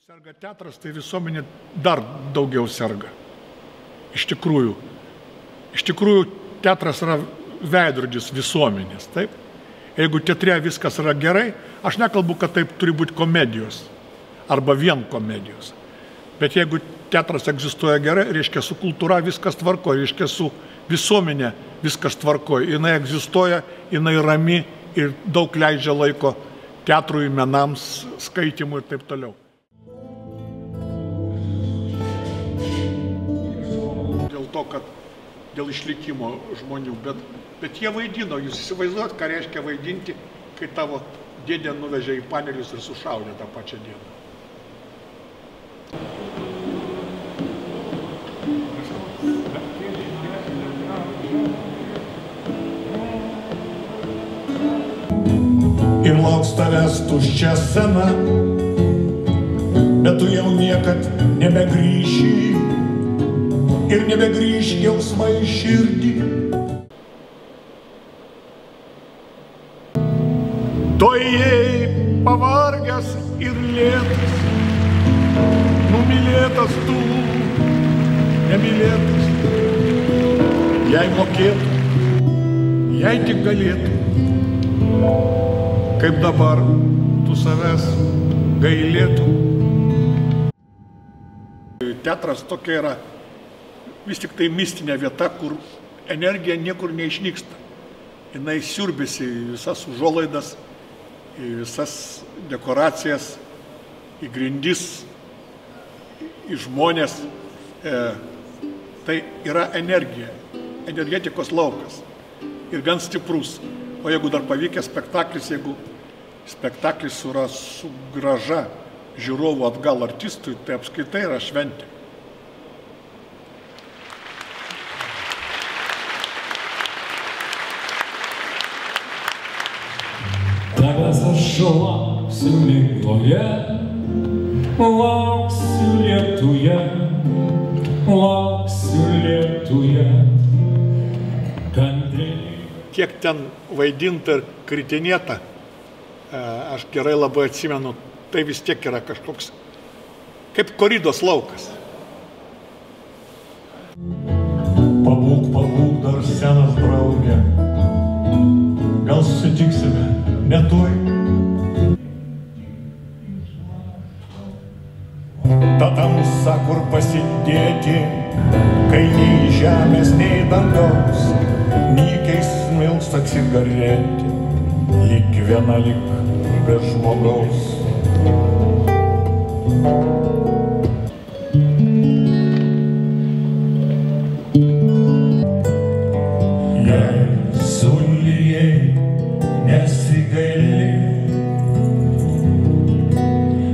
Serga teatras, tai visuomenė dar daugiau serga. Iš tikrųjų, teatras yra veidrodis visuomenės, taip? Jeigu teatre viskas yra gerai, aš nekalbu, kad taip turi būti komedijos arba vien komedijos. Bet jeigu teatras egzistuoja gerai, reiškia su kultūra viskas tvarkoja, reiškia su visuomenė viskas tvarkoja. Jinai egzistuoja, jinai rami ir daug leidžia laiko teatrui, menams, skaitimui ir taip toliau. Dėl to, kad dėl išlikimo žmonių, bet jie vaidino, jūs įsivaizduojat, ką reiškia vaidinti, kai tavo dėdė nuvežė į panelius ir sušaudė tą pačią dieną. Ir lauks tavęs tuščia scena, bet tu jau niekad nebegrįši ir nebegrįš jausmai širdį. Tu ėjai pavargęs ir lėtas, numylėtas tu, nemylėtas. Jei mokėtų, jei tik galėtų, kaip dabar tu savęs gailėtų. Teatras tokia yra vis tik tai mistinė vieta, kur energija niekur neišnyksta. Jinai siurbėsi į visas užuolaidas, į visas dekoracijas, į grindis, į žmonės. Tai yra energija, energetikos laukas ir gan stiprus. O jeigu dar pavykęs spektaklis, jeigu spektaklis yra su graža žiūrovų atgal artistui, tai apskaitai yra šventė. Tavęs aš lauksiu migloje, lauksiu lietuje, kantriai. Kiek ten vaidinta ir kritinėta, aš gerai labai atsimenu, tai vis tiek yra kažkoks kaip koridos laukas. Pabūk dar senas draugė, gal susitiksime netoj. Ta tamsa, kur pasidėti, kai nei žemės, nei dangaus, nykiai smilksta cigaretė, lyg viena lyg be žmogaus. Jei sulijai nesigaili,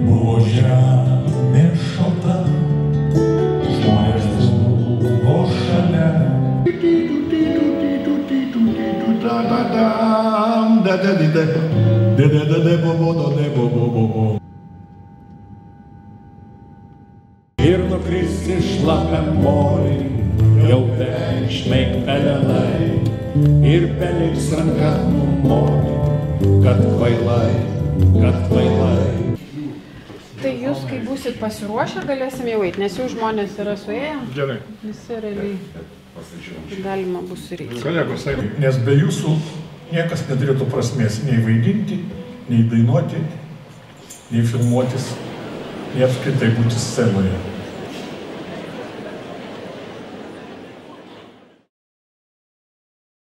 buvo žemė šalta, žmonės buvo šalia. Ir nukristi šlapiam moliai, jau bežmeik pelenai, ir beliks ranka numoli, kad kvailai. Tai jūs, kai būsit pasiruošę, galėsim jau eiti, nes jau žmonės yra suėję. Gerai. Visi realiai galima bus sureikti. Kolegos, Nes be jūsų niekas neturėtų prasmės nei vaidinti, nei dainuoti, nei filmuotis, nei apskritai būti scenoje.